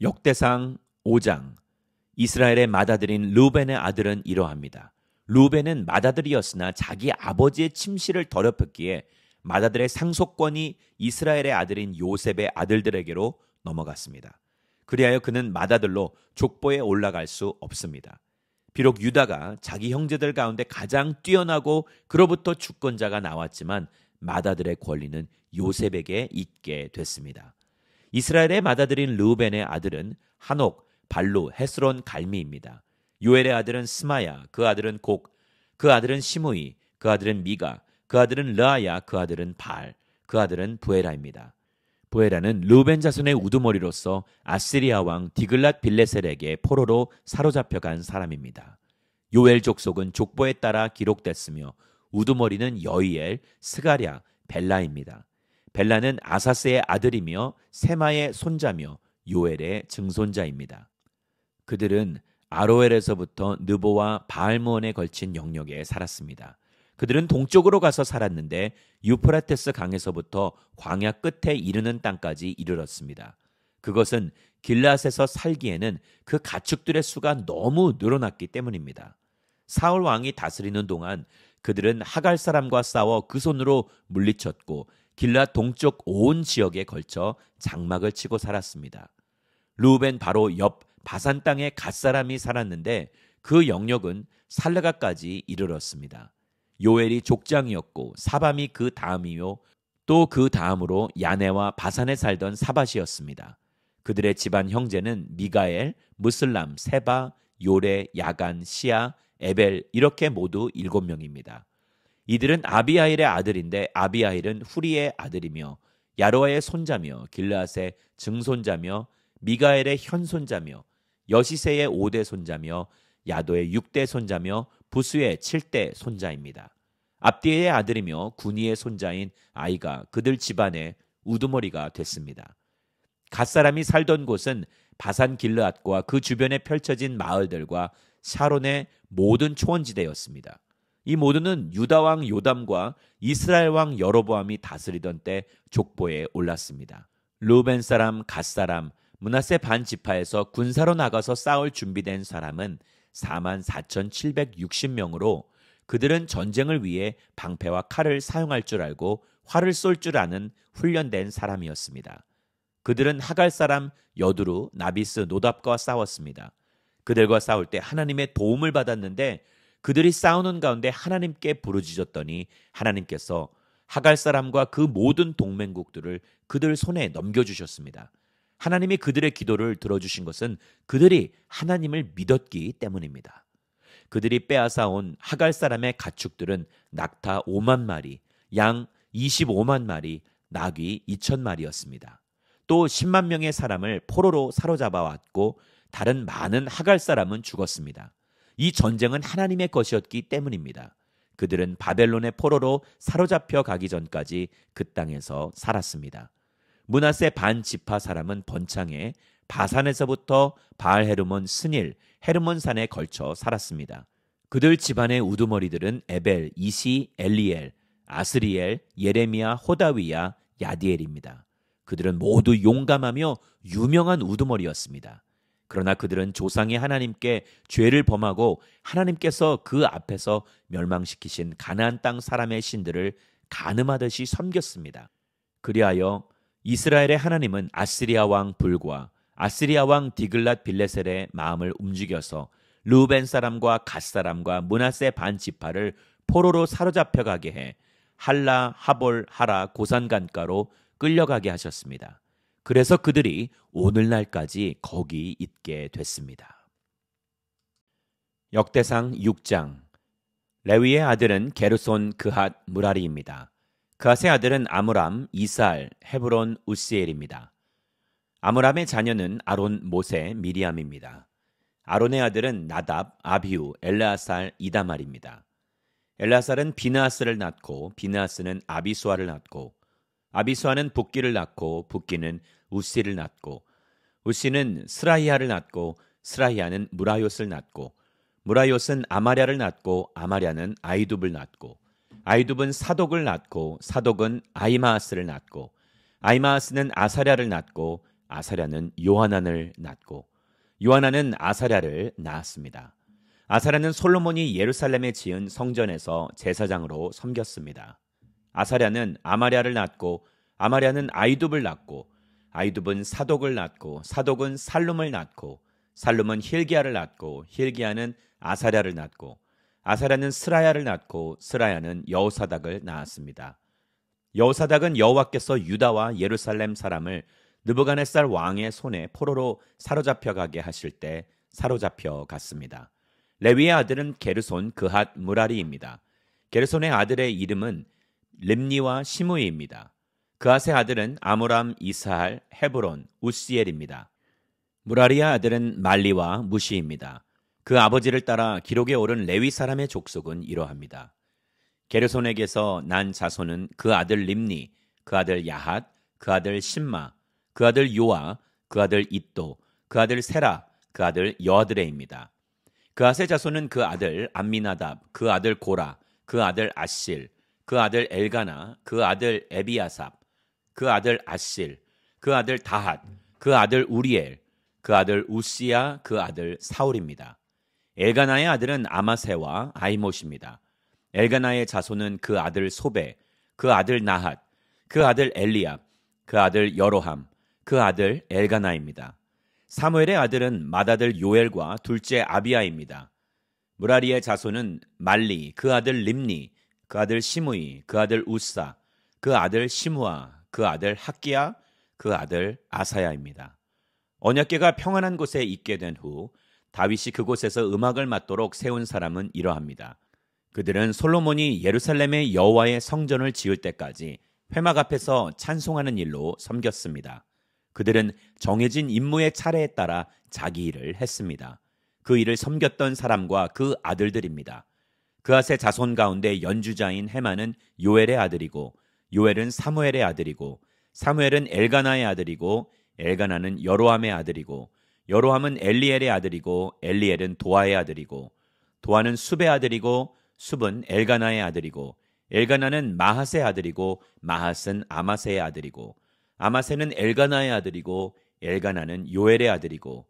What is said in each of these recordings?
역대상 5장. 이스라엘의 맏아들인 르우벤의 아들은 이러합니다. 르우벤은 맏아들이었으나 자기 아버지의 침실을 더럽혔기에 맏아들의 상속권이 이스라엘의 아들인 요셉의 아들들에게로 넘어갔습니다. 그리하여 그는 맏아들로 족보에 올라갈 수 없습니다. 비록 유다가 자기 형제들 가운데 가장 뛰어나고 그로부터 주권자가 나왔지만 맏아들의 권리는 요셉에게 있게 됐습니다. 이스라엘의 맏아들인 르우벤의 아들은 한옥, 발루, 헤스론, 갈미입니다. 요엘의 아들은 스마야, 그 아들은 곡, 그 아들은 시므이, 그 아들은 미가, 그 아들은 르아야, 그 아들은 발, 그 아들은 부에라입니다. 부에라는 르우벤 자손의 우두머리로서 아시리아 왕 디글랏 빌레셀에게 포로로 사로잡혀간 사람입니다. 요엘 족속은 족보에 따라 기록됐으며 우두머리는 여이엘, 스가랴, 벨라입니다. 벨라는 아사스의 아들이며 세마의 손자며 요엘의 증손자입니다. 그들은 아로엘에서부터 느보와 바알므온에 걸친 영역에 살았습니다. 그들은 동쪽으로 가서 살았는데 유프라테스 강에서부터 광야 끝에 이르는 땅까지 이르렀습니다. 그것은 길앗에서 살기에는 그 가축들의 수가 너무 늘어났기 때문입니다. 사울 왕이 다스리는 동안 그들은 하갈 사람과 싸워 그 손으로 물리쳤고 길앗 동쪽 온 지역에 걸쳐 장막을 치고 살았습니다. 르우벤 바로 옆 바산 땅에 갓사람이 살았는데 그 영역은 살르가까지 이르렀습니다. 요엘이 족장이었고 사밤이 그 다음이요 또 그 다음으로 야네와 바산에 살던 사밧이었습니다. 그들의 집안 형제는 미가엘, 무슬람, 세바, 요레, 야간, 시아, 에벨 이렇게 모두 7명입니다. 이들은 아비아일의 아들인데 아비아일은 후리의 아들이며 야로아의 손자며 길르앗의 증손자며 미가엘의 현손자며 여시세의 5대 손자며 야도의 6대 손자며 부수의 7대 손자입니다. 압디의 아들이며 구니의 손자인 아이가 그들 집안의 우두머리가 됐습니다. 갓사람이 살던 곳은 바산 길르앗과 그 주변에 펼쳐진 마을들과 샤론의 모든 초원지대였습니다. 이 모두는 유다 왕 요담과 이스라엘 왕 여로보암이 다스리던 때 족보에 올랐습니다. 르우벤 사람, 갓 사람, 므낫세 반 지파에서 군사로 나가서 싸울 준비된 사람은 44,760명으로 그들은 전쟁을 위해 방패와 칼을 사용할 줄 알고 활을 쏠 줄 아는 훈련된 사람이었습니다. 그들은 하갈 사람 여두루, 나비스, 노답과 싸웠습니다. 그들과 싸울 때 하나님의 도움을 받았는데 그들이 싸우는 가운데 하나님께 부르짖었더니 하나님께서 하갈 사람과 그 모든 동맹국들을 그들 손에 넘겨주셨습니다. 하나님이 그들의 기도를 들어주신 것은 그들이 하나님을 믿었기 때문입니다. 그들이 빼앗아온 하갈 사람의 가축들은 낙타 5만 마리, 양 25만 마리, 나귀 2,000마리였습니다. 또 10만 명의 사람을 포로로 사로잡아 왔고 다른 많은 하갈 사람은 죽었습니다. 이 전쟁은 하나님의 것이었기 때문입니다. 그들은 바벨론의 포로로 사로잡혀 가기 전까지 그 땅에서 살았습니다. 므낫세 반 지파 사람은 번창에 바산에서부터 바알 헤르몬 스닐, 헤르몬 산에 걸쳐 살았습니다. 그들 집안의 우두머리들은 에벨, 이시, 엘리엘, 아스리엘, 예레미야, 호다위야, 야디엘입니다. 그들은 모두 용감하며 유명한 우두머리였습니다. 그러나 그들은 조상의 하나님께 죄를 범하고 하나님께서 그 앞에서 멸망시키신 가나안 땅 사람의 신들을 간음하듯이 섬겼습니다. 그리하여 이스라엘의 하나님은 아시리아 왕 불과 아시리아 왕 디글랏 빌레셀의 마음을 움직여서 르우벤 사람과 갓 사람과 므낫세 반 지파를 포로로 사로잡혀 가게 해 할라, 하볼, 하라 고산간가로 끌려가게 하셨습니다. 그래서 그들이 오늘날까지 거기 있게 됐습니다. 역대상 6장. 레위의 아들은 게르손, 그핫, 무라리입니다. 그핫의 아들은 아므람, 이살, 헤브론, 우시엘입니다. 아므람의 자녀는 아론, 모세, 미리암입니다. 아론의 아들은 나답, 아비우, 엘르아살, 이다말입니다. 엘르아살은 비느하스를 낳고 비느하스는 아비수아를 낳고 아비수아는 붓기를 낳고 붓기는 우시를 낳고 우시는 스라히아를 낳고 스라히아는 무라요스를 낳고 무라요스는 아마랴를 낳고 아마랴는 아이둡을 낳고 아이둡은 사독을 낳고 사독은 아이마아스를 낳고 아이마아스는 아사랴를 낳고 아사랴는 요하난을 낳고 요하난은 아사랴를 낳았습니다. 아사랴는 솔로몬이 예루살렘에 지은 성전에서 제사장으로 섬겼습니다. 아사랴는 아마랴를 낳고 아마랴는 아이둡을 낳고 아이둡은 사독을 낳고 사독은 살룸을 낳고 살룸은 힐기야를 낳고 힐기야는 아사랴를 낳고 아사랴는 스라야를 낳고 스라야는 여호사닥을 낳았습니다. 여호사닥은 여호와께서 유다와 예루살렘 사람을 느부갓네살 왕의 손에 포로로 사로잡혀 가게 하실 때 사로잡혀 갔습니다. 레위의 아들은 게르손, 그핫, 무라리입니다. 게르손의 아들의 이름은 림니와 시므이입니다. 그핫의 아들은 아므람, 이스할, 헤브론, 우시엘입니다. 무라리의 아들은 말리와 무시입니다. 그 아버지를 따라 기록에 오른 레위 사람의 족속은 이러합니다. 게르손에게서 난 자손은 그 아들 림니, 그 아들 야핫, 그 아들 심마, 그 아들 요아, 그 아들 잇도, 그 아들 세라, 그 아들 여아드레입니다. 그핫의 자손은 그 아들 암미나답, 그 아들 고라, 그 아들 아실, 그 아들 엘가나, 그 아들 에비아삽, 그 아들 아실, 그 아들 다핫, 그 아들 우리엘, 그 아들 우시야, 그 아들 사울입니다. 엘가나의 아들은 아마세와 아이못입니다. 엘가나의 자손은 그 아들 소베, 그 아들 나핫, 그 아들 엘리압, 그 아들 여로함, 그 아들 엘가나입니다. 사무엘의 아들은 맏아들 요엘과 둘째 아비야입니다. 무라리의 자손은 말리, 그 아들 림니, 그 아들 시므이, 그 아들 우사, 그 아들 시므아, 그 아들 학기야, 그 아들 아사야입니다. 언약궤가 평안한 곳에 있게 된 후 다윗이 그곳에서 음악을 맡도록 세운 사람은 이러합니다. 그들은 솔로몬이 예루살렘의 여호와의 성전을 지을 때까지 회막 앞에서 찬송하는 일로 섬겼습니다. 그들은 정해진 임무의 차례에 따라 자기 일을 했습니다. 그 일을 섬겼던 사람과 그 아들들입니다. 그핫의 자손 가운데 연주자인 헤만은 요엘의 아들이고 요엘은 사무엘의 아들이고 사무엘은 엘가나의 아들이고 엘가나는 여로함의 아들이고 여로함은 엘리엘의 아들이고 엘리엘은 도아의 아들이고 도아는 숲의 아들이고 숲은 엘가나의 아들이고 엘가나는 마핫의 아들이고 마핫은 아마세의 아들이고 아마세는 엘가나의 아들이고 엘가나는 요엘의 아들이고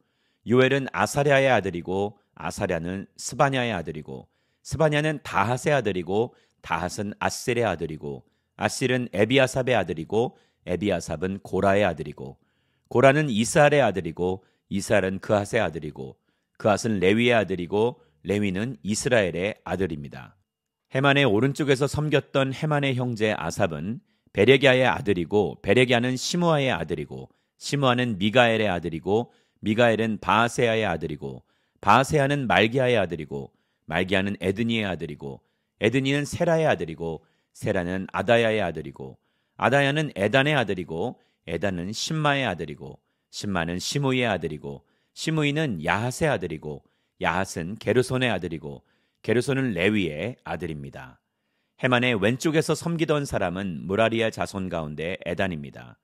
요엘은 아사랴의 아들이고 아사랴는 스바냐의 아들이고 스바냐는 다핫의 아들이고 다핫은 아셀의 아들이고 아셀은 에비아삽의 아들이고 에비아삽은 고라의 아들이고 고라는 이스할의 아들이고 이스할은 그핫의 아들이고 그핫은 레위의 아들이고 레위는 이스라엘의 아들입니다. 헤만의 오른쪽에서 섬겼던 헤만의 형제 아삽은 베레기야의 아들이고 베레기야는 시므아의 아들이고 시므아는 미가엘의 아들이고 미가엘은 바아세야의 아들이고 바아세야는 말기야의 아들이고 말기야는 에드니의 아들이고 에드니는 세라의 아들이고 세라는 아다야의 아들이고 아다야는 에단의 아들이고 에단은 심마의 아들이고 심마는 시므이의 아들이고 시므이는 야핫의 아들이고 야핫은 게르손의 아들이고 게르손은 레위의 아들입니다. 헤만의 왼쪽에서 섬기던 사람은 무라리의 자손 가운데 에단입니다.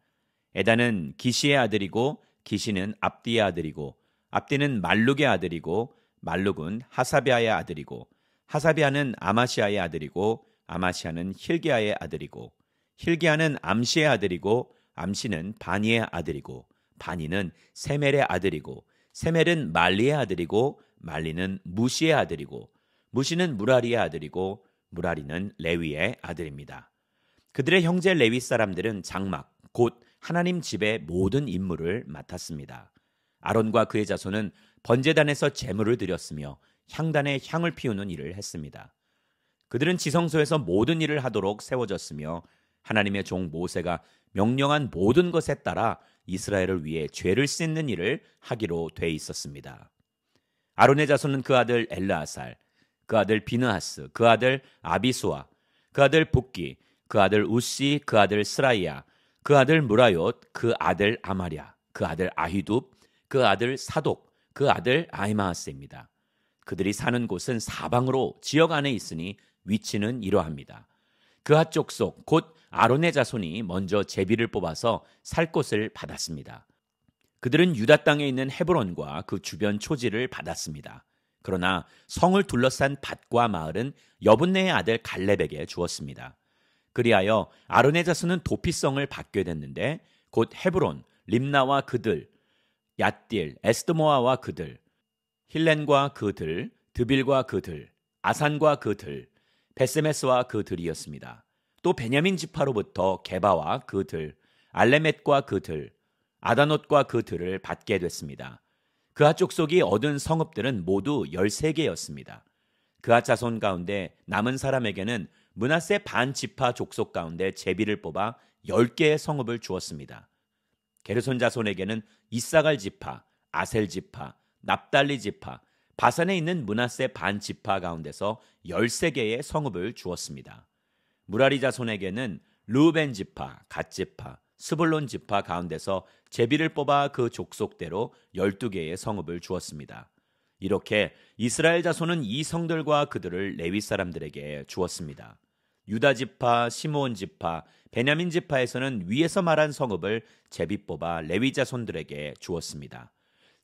에단은 기시의 아들이고 기시는 압디의 아들이고 압디는 말룩의 아들이고 말룩은 하사비아의 아들이고 하사비아는 아마시아의 아들이고 아마시아는 힐기야의 아들이고 힐기야는 암시의 아들이고 암시는 바니의 아들이고 바니는 세멜의 아들이고 세멜은 말리의 아들이고 말리는 무시의 아들이고 무시는 무라리의 아들이고 무라리는 레위의 아들입니다. 그들의 형제 레위 사람들은 장막 곧 하나님 집의 모든 임무를 맡았습니다. 아론과 그의 자손은 번제단에서 제물을 드렸으며 향단에 향을 피우는 일을 했습니다. 그들은 지성소에서 모든 일을 하도록 세워졌으며 하나님의 종 모세가 명령한 모든 것에 따라 이스라엘을 위해 죄를 씻는 일을 하기로 돼 있었습니다. 아론의 자손은 그 아들 엘르아살, 그 아들 비느하스, 그 아들 아비수아, 그 아들 붓기, 그 아들 우시, 그 아들 스라이야, 그 아들 무라옅, 그 아들 아마랴, 그 아들 아히둡, 그 아들 사독, 그 아들 아히마아스입니다. 그들이 사는 곳은 사방으로 지역 안에 있으니 위치는 이러합니다. 그핫 족속 곧 아론의 자손이 먼저 제비를 뽑아서 살 곳을 받았습니다. 그들은 유다 땅에 있는 헤브론과 그 주변 초지를 받았습니다. 그러나 성을 둘러싼 밭과 마을은 여분네의 아들 갈렙에게 주었습니다. 그리하여 아론의 자손은 도피성을 받게 됐는데 곧 헤브론, 림나와 그들, 얏딜, 에스드모아와 그들, 힐렌과 그들, 드빌과 그들, 아산과 그들, 베세메스와 그들이었습니다. 또 베냐민 지파로부터 게바와 그들, 알레멧과 그들, 아다노트과 그들을 받게 됐습니다. 그앗 족속이 얻은 성읍들은 모두 13개였습니다. 그앗 자손 가운데 남은 사람에게는 므낫세 반 지파 족속 가운데 제비를 뽑아 10개의 성읍을 주었습니다. 게르손 자손에게는 이사갈 지파, 아셀 지파, 납달리 지파, 바산에 있는 므낫세 반 지파 가운데서 13개의 성읍을 주었습니다. 무라리 자손에게는 르우벤 지파, 갓 지파, 스불론 지파 가운데서 제비를 뽑아 그 족속대로 12개의 성읍을 주었습니다. 이렇게 이스라엘 자손은 이 성들과 그들을 레위 사람들에게 주었습니다. 유다 지파, 시므온 지파, 베냐민 지파에서는 위에서 말한 성읍을 제비 뽑아 레위 자손들에게 주었습니다.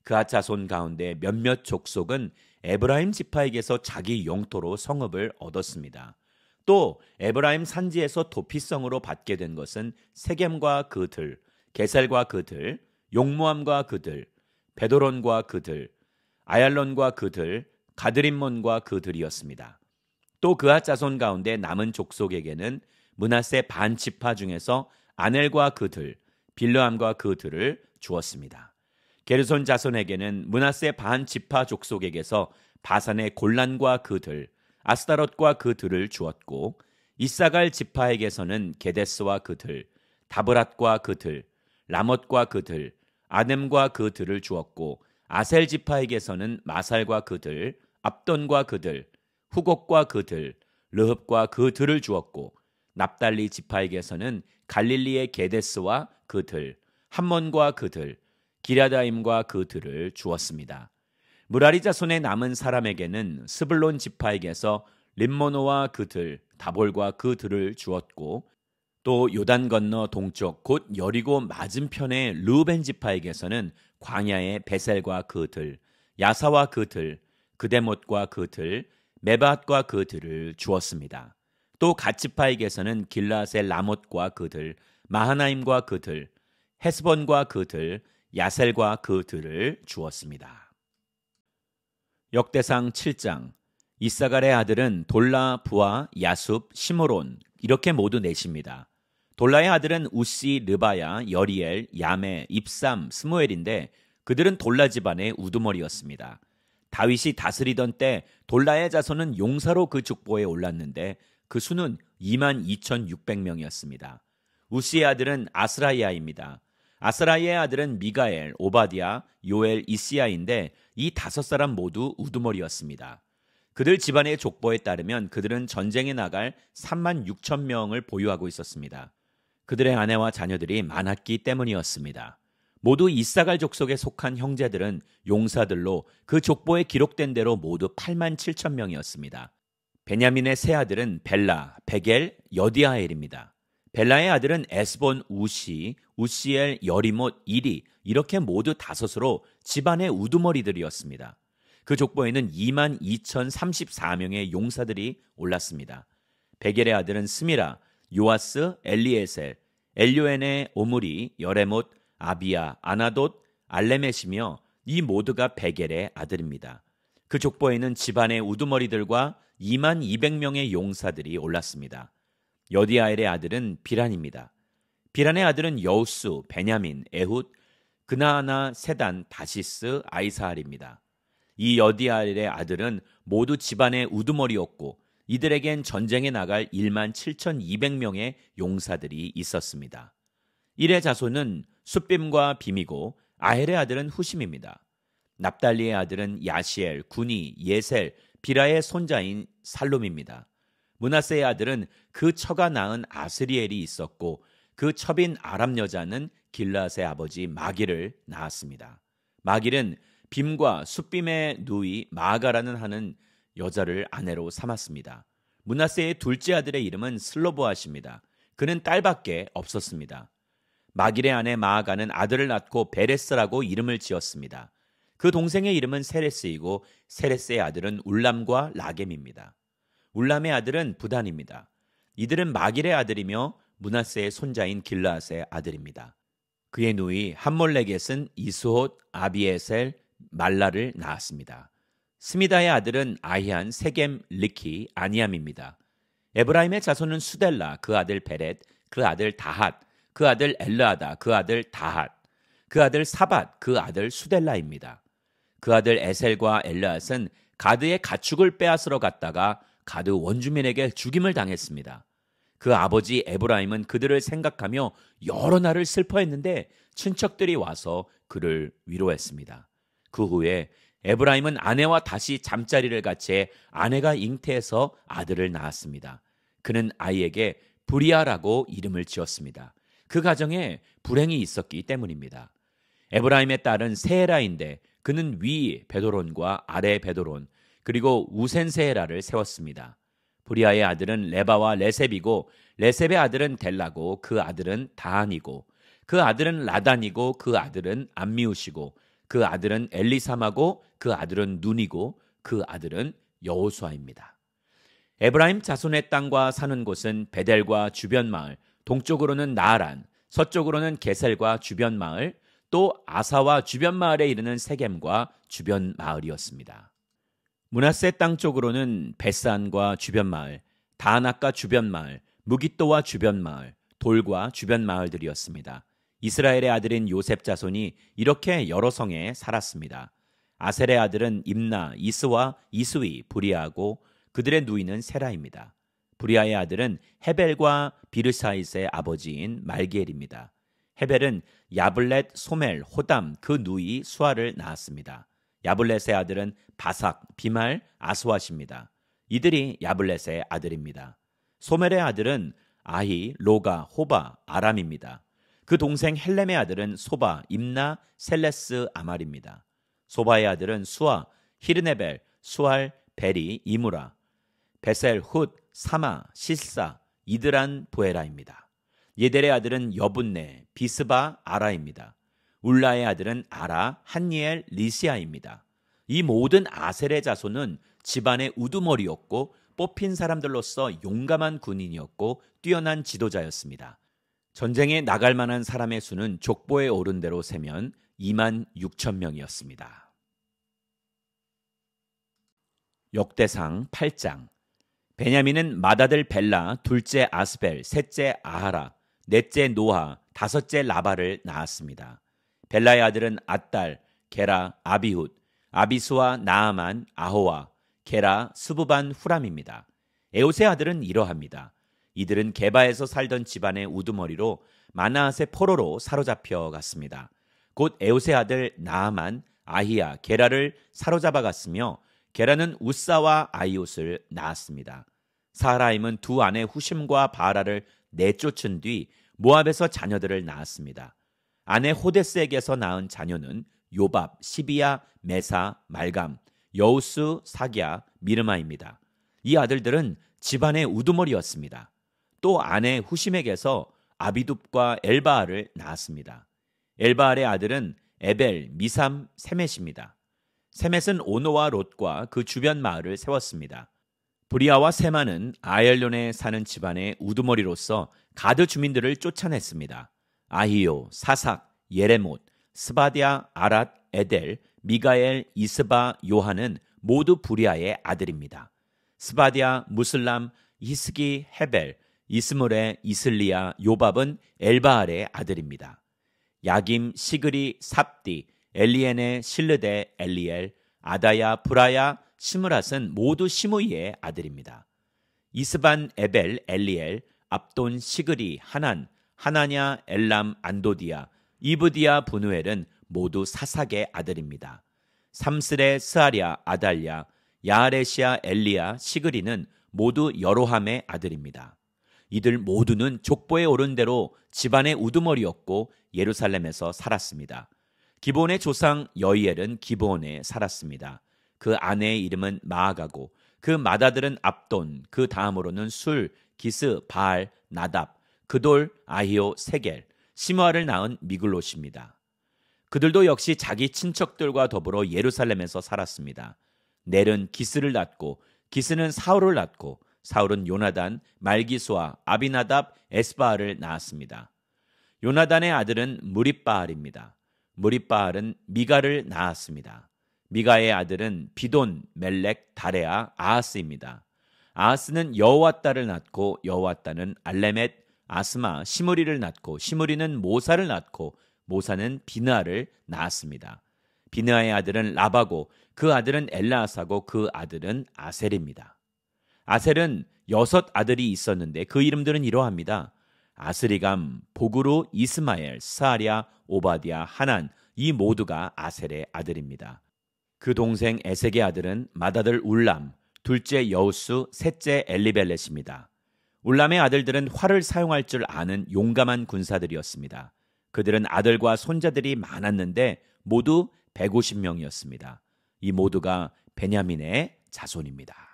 그앗 자손 가운데 몇몇 족속은 에브라임 지파에게서 자기 영토로 성읍을 얻었습니다. 또 에브라임 산지에서 도피성으로 받게 된 것은 세겜과 그들, 게살과 그들, 용무암과 그들, 베도론과 그들, 아얄론과 그들, 가드림몬과 그들이었습니다. 또 그앗 자손 가운데 남은 족속에게는 므낫세 반 지파 중에서 아넬과 그들, 빌르함과 그들을 주었습니다. 게르손 자손에게는 므낫세 반 지파 족속에게서 바산의 골란과 그들, 아스타롯과 그들을 주었고 이사갈 지파에게서는 게데스와 그들, 다브랏과 그들, 라못과 그들, 아넴과 그들을 주었고 아셀 지파에게서는 마살과 그들, 압돈과 그들, 후곡과 그들, 르흡과 그들을 주었고 납달리 지파에게서는 갈릴리의 게데스와 그들, 함몬과 그들, 기랴다임과 그들을 주었습니다. 무라리 자손의 남은 사람에게는 스불론 지파에게서 림모노와 그들, 다볼과 그들을 주었고 또 요단 건너 동쪽 곧 여리고 맞은편의 르우벤 지파에게서는 광야의 베셀과 그들, 야사와 그들, 그데못과 그들, 메밧과 그들을 주었습니다. 또 갓 지파에게서는 길라앗의 라못과 그들, 마하나임과 그들, 헤스본과 그들, 야셀과 그들을 주었습니다. 역대상 7장. 이사갈의 아들은 돌라, 부아, 야숲, 시므론 이렇게 모두 넷입니다. 돌라의 아들은 우시, 르바야, 여리엘, 야메, 입삼, 스무엘인데 그들은 돌라 집안의 우두머리였습니다. 다윗이 다스리던 때 돌라의 자손은 용사로 그 족보에 올랐는데 그 수는 22,600명이었습니다. 우시의 아들은 아스라이아입니다. 아스라이의 아들은 미가엘, 오바디아, 요엘, 이시야인데 이 5사람 모두 우두머리였습니다. 그들 집안의 족보에 따르면 그들은 전쟁에 나갈 36,000명을 보유하고 있었습니다. 그들의 아내와 자녀들이 많았기 때문이었습니다. 모두 이사갈 족속에 속한 형제들은 용사들로 그 족보에 기록된 대로 모두 87,000명이었습니다. 베냐민의 세 아들은 벨라, 베겔, 여디아엘입니다. 벨라의 아들은 에스본, 우시, 우시엘, 여리못, 이리 이렇게 모두 5으로 집안의 우두머리들이었습니다. 그 족보에는 22,034명의 용사들이 올랐습니다. 베겔의 아들은 스미라, 요아스, 엘리에셀, 엘요엔의 오므리, 여레못, 아비야, 아나돗, 알레멧이며 이 모두가 베겔의 아들입니다. 그 족보에는 집안의 우두머리들과 22,000명의 용사들이 올랐습니다. 여디아엘의 아들은 비란입니다. 비란의 아들은 여우스, 베냐민, 에훗, 그나아나, 세단, 다시스, 아이사알입니다. 이 여디아엘의 아들은 모두 집안의 우두머리였고 이들에겐 전쟁에 나갈 17,200명의 용사들이 있었습니다. 일의 자손은 숫빔과 빔이고 아헬의 아들은 후심입니다. 납달리의 아들은 야시엘, 구니, 예셀, 비라의 손자인 살롬입니다. 므낫세의 아들은 그 처가 낳은 아스리엘이 있었고 그 첩인 아람 여자는 길라앗의 아버지 마길을 낳았습니다. 마길은 빔과 숫빔의 누이 마아가라는 하는 여자를 아내로 삼았습니다. 므낫세의 둘째 아들의 이름은 슬로보앗입니다. 그는 딸밖에 없었습니다. 마길의 아내 마아가는 아들을 낳고 베레스라고 이름을 지었습니다. 그 동생의 이름은 세레스이고 세레스의 아들은 울람과 라겜입니다. 울람의 아들은 부단입니다. 이들은 마길의 아들이며 므낫세의 손자인 길라앗의 아들입니다. 그의 누이 함몰렉겟은 이스톳, 아비에셀, 말라를 낳았습니다. 스미다의 아들은 아히안, 세겜, 르키, 아니암입니다. 에브라임의 자손은 수델라, 그 아들 베렛, 그 아들 다핫, 그 아들 엘르아다, 그 아들 다핫, 그 아들 사밧, 그 아들 수델라입니다. 그 아들 에셀과 엘르앗은 가드의 가축을 빼앗으러 갔다가 가드 원주민에게 죽임을 당했습니다. 그 아버지 에브라임은 그들을 생각하며 여러 날을 슬퍼했는데 친척들이 와서 그를 위로했습니다. 그 후에 에브라임은 아내와 다시 잠자리를 같이 해 아내가 잉태해서 아들을 낳았습니다. 그는 아이에게 브리아라고 이름을 지었습니다. 그 가정에 불행이 있었기 때문입니다. 에브라임의 딸은 세에라인데 그는 위 베도론과 아래 베도론 그리고 우센세에라를 세웠습니다. 브리아의 아들은 레바와 레셉이고 레셉의 아들은 델라고 그 아들은 다한이고 그 아들은 라단이고 그 아들은 암미우시고 그 아들은 엘리사마고 그 아들은 눈이고 그 아들은 여호수아입니다. 에브라임 자손의 땅과 사는 곳은 베델과 주변 마을, 동쪽으로는 나아란, 서쪽으로는 게셀과 주변 마을, 또 아사와 주변 마을에 이르는 세겜과 주변 마을이었습니다. 므낫세 땅 쪽으로는 베산과 주변 마을, 다낙과 주변 마을, 무깃도와 주변 마을, 돌과 주변 마을들이었습니다. 이스라엘의 아들인 요셉 자손이 이렇게 여러 성에 살았습니다. 아셀의 아들은 임나, 이스와 이스위, 브리아고 그들의 누이는 세라입니다. 브리아의 아들은 헤벨과 비르사잇의 아버지인 말기엘입니다. 헤벨은 야블렛, 소멜, 호담 그 누이 수아를 낳았습니다. 야블렛의 아들은 바삭, 비말, 아스왓입니다. 이들이 야블렛의 아들입니다. 소멜의 아들은 아히, 로가, 호바, 아람입니다. 그 동생 헬렘의 아들은 소바, 임나, 셀레스, 아말입니다. 소바의 아들은 수아, 히르네벨, 수알, 베리, 이무라, 베셀, 훗, 사마, 실사, 이드란, 부에라입니다. 예델의 아들은 여분네, 비스바, 아라입니다. 울라의 아들은 아라, 한니엘, 리시아입니다. 이 모든 아셀의 자손은 집안의 우두머리였고 뽑힌 사람들로서 용감한 군인이었고 뛰어난 지도자였습니다. 전쟁에 나갈 만한 사람의 수는 족보에 오른 대로 세면 2만 6천 명이었습니다. 역대상 8장. 베냐민은 맏아들 벨라, 둘째 아스벨, 셋째 아하라, 넷째 노아, 다섯째 라바를 낳았습니다. 벨라의 아들은 앗달, 게라, 아비훗, 아비수와 나아만, 아호와, 게라, 스부반, 후람입니다. 에옷의 아들은 이러합니다. 이들은 게바에서 살던 집안의 우두머리로 마나앗의 포로로 사로잡혀 갔습니다. 곧 에옷의 아들 나아만, 아히야, 게라를 사로잡아 갔으며 게라는 우사와 아이옷을 낳았습니다. 사라임은 두 아내 후심과 바라를 내쫓은 뒤 모압에서 자녀들을 낳았습니다. 아내 호데스에게서 낳은 자녀는 요밥, 시비야, 메사, 말감, 여우스, 사기야, 미르마입니다. 이 아들들은 집안의 우두머리였습니다. 또 아내 후심에게서 아비둡과 엘바알을 낳았습니다. 엘바알의 아들은 에벨, 미삼, 세멧입니다. 세멧은 오노와 롯과 그 주변 마을을 세웠습니다. 브리아와 세마는 아엘론에 사는 집안의 우두머리로서 가드 주민들을 쫓아냈습니다. 아히요, 사삭, 예레못, 스바디아, 아랏, 에델, 미가엘, 이스바, 요한은 모두 브리아의 아들입니다. 스바디아, 무슬람, 히스기, 헤벨, 이스물의 이슬리아, 요밥은 엘바알의 아들입니다. 야김, 시그리, 삽디, 엘리엔의 실르데, 엘리엘, 아다야, 브라야, 시므랏은 모두 시므이의 아들입니다. 이스반, 에벨, 엘리엘, 압돈, 시그리, 하난, 하나냐, 엘람, 안도디아, 이브디아, 분우엘은 모두 사삭의 아들입니다. 삼스레, 스아랴, 아달랴, 야아레시아, 엘리야, 시그리는 모두 여로함의 아들입니다. 이들 모두는 족보에 오른 대로 집안의 우두머리였고 예루살렘에서 살았습니다. 기브온의 조상 여이엘은 기브온에 살았습니다. 그 아내의 이름은 마아가고 그 맏아들은 압돈, 그 다음으로는 술, 기스, 바알, 나답, 그돌, 아히오, 세겔, 시므아를 낳은 미글롯입니다. 그들도 역시 자기 친척들과 더불어 예루살렘에서 살았습니다. 넬은 기스를 낳고 기스는 사울을 낳고 사울은 요나단, 말기수와 아비나답, 에스바알을 낳았습니다. 요나단의 아들은 무립바알입니다. 무립바알은 미가를 낳았습니다. 미가의 아들은 비돈, 멜렉, 다레아, 아하스입니다. 아하스는 여호와따를 낳고 여호와따는 알레멧, 아스마, 시므리를 낳고 시므리는 모사를 낳고 모사는 비느하를 낳았습니다. 비느하의 아들은 라바고 그 아들은 엘라아사고 그 아들은 아셀입니다. 아셀은 6 아들이 있었는데 그 이름들은 이러합니다. 아스리감, 보그루, 이스마엘, 스아랴, 오바디아, 하난 이 모두가 아셀의 아들입니다. 그 동생 에색의 아들은 맏아들 울람, 둘째 여우수, 셋째 엘리벨렛입니다. 울람의 아들들은 활을 사용할 줄 아는 용감한 군사들이었습니다. 그들은 아들과 손자들이 많았는데 모두 150명이었습니다. 이 모두가 베냐민의 자손입니다.